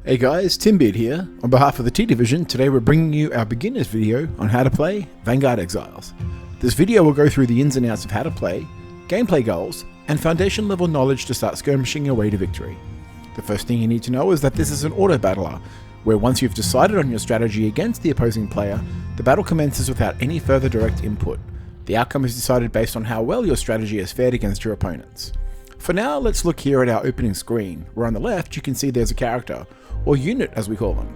Hey guys, Timbeard here. On behalf of the T Division, today we're bringing you our beginner's video on how to play Vanguard Exiles. This video will go through the ins and outs of how to play, gameplay goals, and foundation level knowledge to start skirmishing your way to victory. The first thing you need to know is that this is an auto battler, where once you've decided on your strategy against the opposing player, the battle commences without any further direct input. The outcome is decided based on how well your strategy has fared against your opponents. For now, let's look here at our opening screen, where on the left you can see there's a character, or unit as we call them.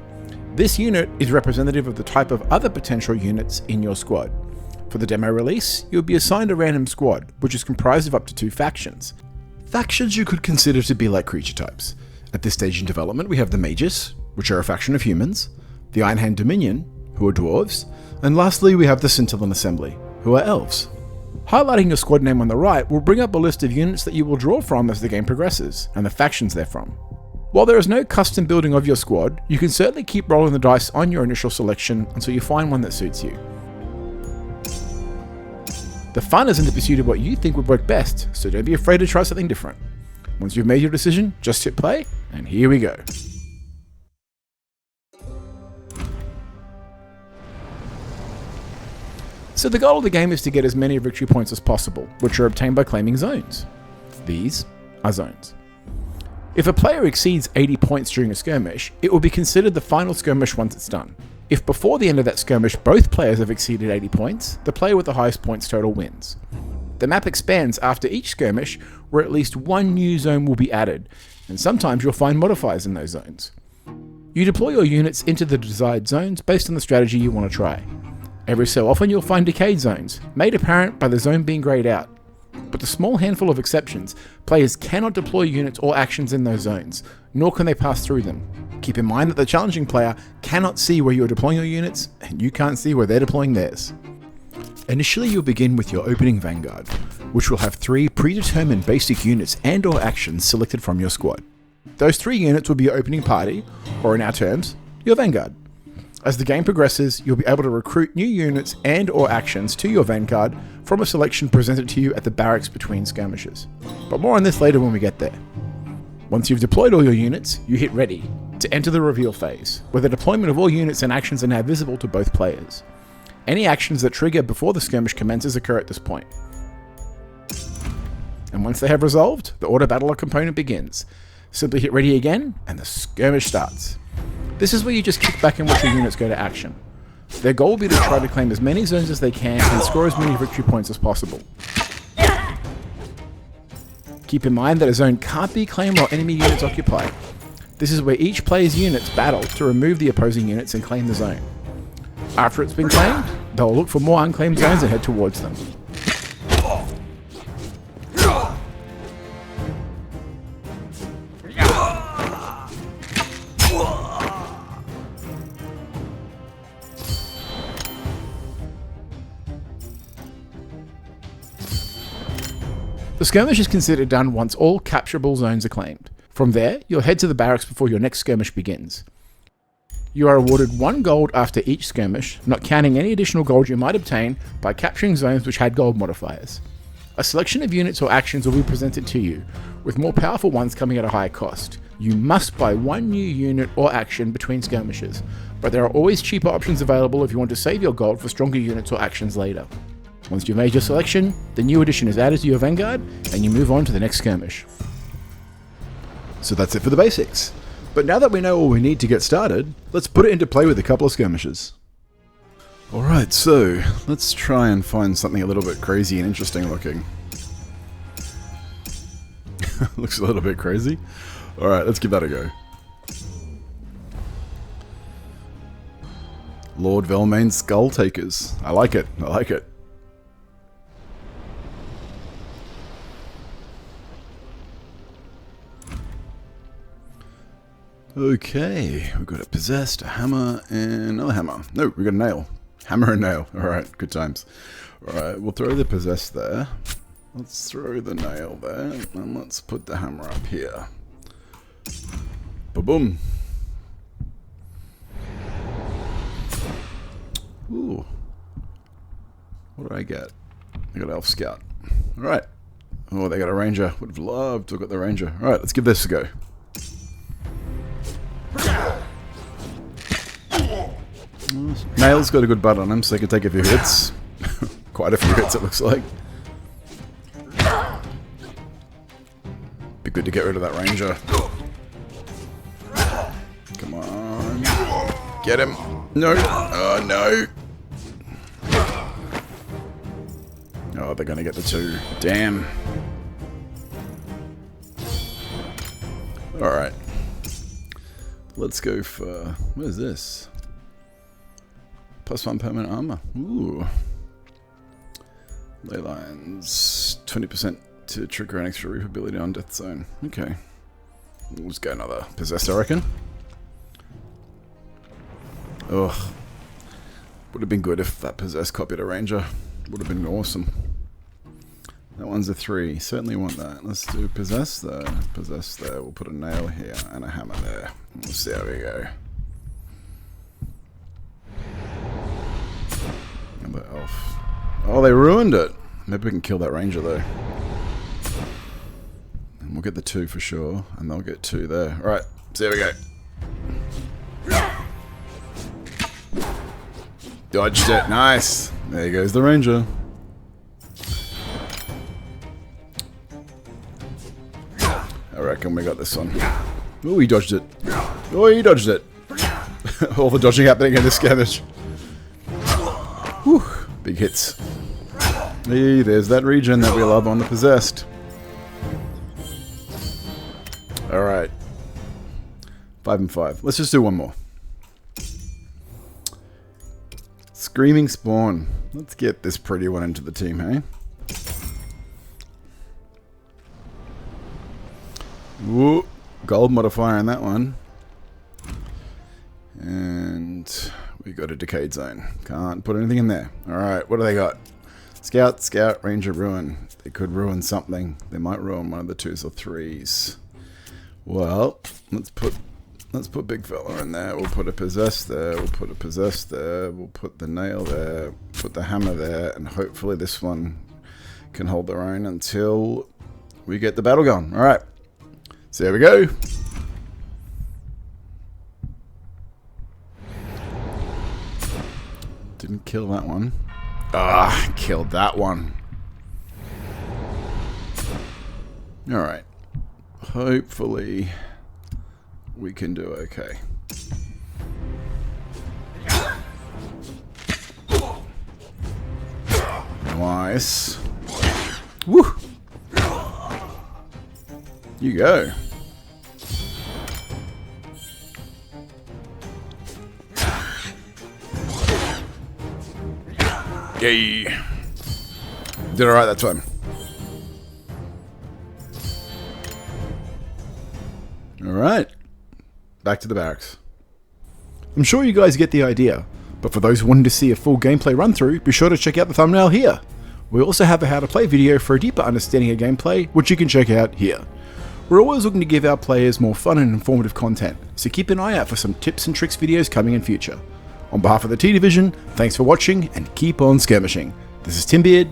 This unit is representative of the type of other potential units in your squad. For the demo release, you'll be assigned a random squad, which is comprised of up to 2 factions. Factions you could consider to be like creature types. At this stage in development we have the Mages, which are a faction of humans, the Ironhand Dominion, who are dwarves, and lastly we have the Scintillant Assembly, who are elves. Highlighting your squad name on the right will bring up a list of units that you will draw from as the game progresses, and the factions they're from. While there is no custom building of your squad, you can certainly keep rolling the dice on your initial selection until you find one that suits you. The fun is in the pursuit of what you think would work best, so don't be afraid to try something different. Once you've made your decision, just hit play, and here we go. So the goal of the game is to get as many victory points as possible, which are obtained by claiming zones. These are zones. If a player exceeds 80 points during a skirmish, it will be considered the final skirmish once it's done. If before the end of that skirmish both players have exceeded 80 points, the player with the highest points total wins. The map expands after each skirmish, where at least one new zone will be added, and sometimes you'll find modifiers in those zones. You deploy your units into the desired zones based on the strategy you want to try. Every so often you'll find decayed zones, made apparent by the zone being greyed out. But the small handful of exceptions, players cannot deploy units or actions in those zones, nor can they pass through them. Keep in mind that the challenging player cannot see where you're deploying your units, and you can't see where they're deploying theirs. Initially you'll begin with your opening Vanguard, which will have 3 predetermined basic units and or actions selected from your squad. Those 3 units will be your opening party, or in our terms, your Vanguard. As the game progresses, you'll be able to recruit new units and or actions to your Vanguard from a selection presented to you at the barracks between skirmishes. But more on this later when we get there. Once you've deployed all your units, you hit ready to enter the reveal phase, where the deployment of all units and actions are now visible to both players. Any actions that trigger before the skirmish commences occur at this point. And once they have resolved, the auto battler component begins. Simply hit ready again, and the skirmish starts. This is where you just kick back and watch your units go to action. Their goal will be to try to claim as many zones as they can and score as many victory points as possible. Keep in mind that a zone can't be claimed while enemy units occupy. This is where each player's units battle to remove the opposing units and claim the zone. After it's been claimed, they'll look for more unclaimed zones and head towards them. The skirmish is considered done once all capturable zones are claimed. From there, you'll head to the barracks before your next skirmish begins. You are awarded 1 gold after each skirmish, not counting any additional gold you might obtain by capturing zones which had gold modifiers. A selection of units or actions will be presented to you, with more powerful ones coming at a higher cost. You must buy 1 new unit or action between skirmishes, but there are always cheaper options available if you want to save your gold for stronger units or actions later. Once you've made your selection, the new addition is added to your Vanguard, and you move on to the next skirmish. So that's it for the basics. But now that we know all we need to get started, let's put it into play with a couple of skirmishes. Alright, so let's try and find something a little bit crazy and interesting looking. Looks a little bit crazy. Alright, let's give that a go. Lord Velmain's Skull Takers. I like it, I like it. Okay, we've got a possessed, a hammer, and another hammer. No, we got a nail. Hammer and nail. Alright, good times. Alright, we'll throw the possessed there. Let's throw the nail there, and let's put the hammer up here. Ba-boom. Ooh. What did I get? I got Elf Scout. Alright. Oh, they got a ranger. Would have loved to have got the ranger. Alright, let's give this a go. Nail's got a good butt on him, so he can take a few hits. Quite a few hits, it looks like. Be good to get rid of that ranger. Come on. Get him. No. Oh, no. Oh, they're going to get the 2. Damn. Alright. Let's go for... What is this? +1 permanent armor. Ooh. Ley lines. 20% to trigger an extra reap ability on Death Zone. Okay. We'll just go another Possessed, I reckon. Ugh. Would have been good if that Possessed copied a Ranger. Would have been awesome. That one's a 3. Certainly want that. Let's do Possess there. Possess there. We'll put a nail here and a hammer there. We'll see how we go. Another elf. Oh, they ruined it. Maybe we can kill that ranger though. And we'll get the 2 for sure. And they'll get 2 there. Alright. So there we go. Dodged it. Nice. There goes the ranger. I reckon we got this one. Oh, he dodged it. Oh, he dodged it. All the dodging happening in this skirmish. Whew. Big hits. Hey, there's that region that we love on the Possessed. Alright. 5 and 5. Let's just do one more. Screaming Spawn. Let's get this pretty one into the team, hey? Whoa. Gold modifier on that one. And we got a Decayed Zone. Can't put anything in there. Alright, what do they got? Scout, Scout, Ranger, Ruin. They could ruin something. They might ruin one of the 2s or 3s. Well, let's put big fella in there. We'll put a Possessed there. We'll put a Possessed there. We'll put the nail there. Put the hammer there. And hopefully this one can hold their own until we get the battle going. Alright. So there we go. Didn't kill that one. Ah, killed that one. Alright. Hopefully we can do okay. Nice. Woo! You go. Yay. Did alright that time. Alright. Back to the barracks. I'm sure you guys get the idea, but for those wanting to see a full gameplay run through, be sure to check out the thumbnail here. We also have a how to play video for a deeper understanding of gameplay, which you can check out here. We're always looking to give our players more fun and informative content, so keep an eye out for some tips and tricks videos coming in future. On behalf of the T Division, thanks for watching and keep on skirmishing. This is Timbeard,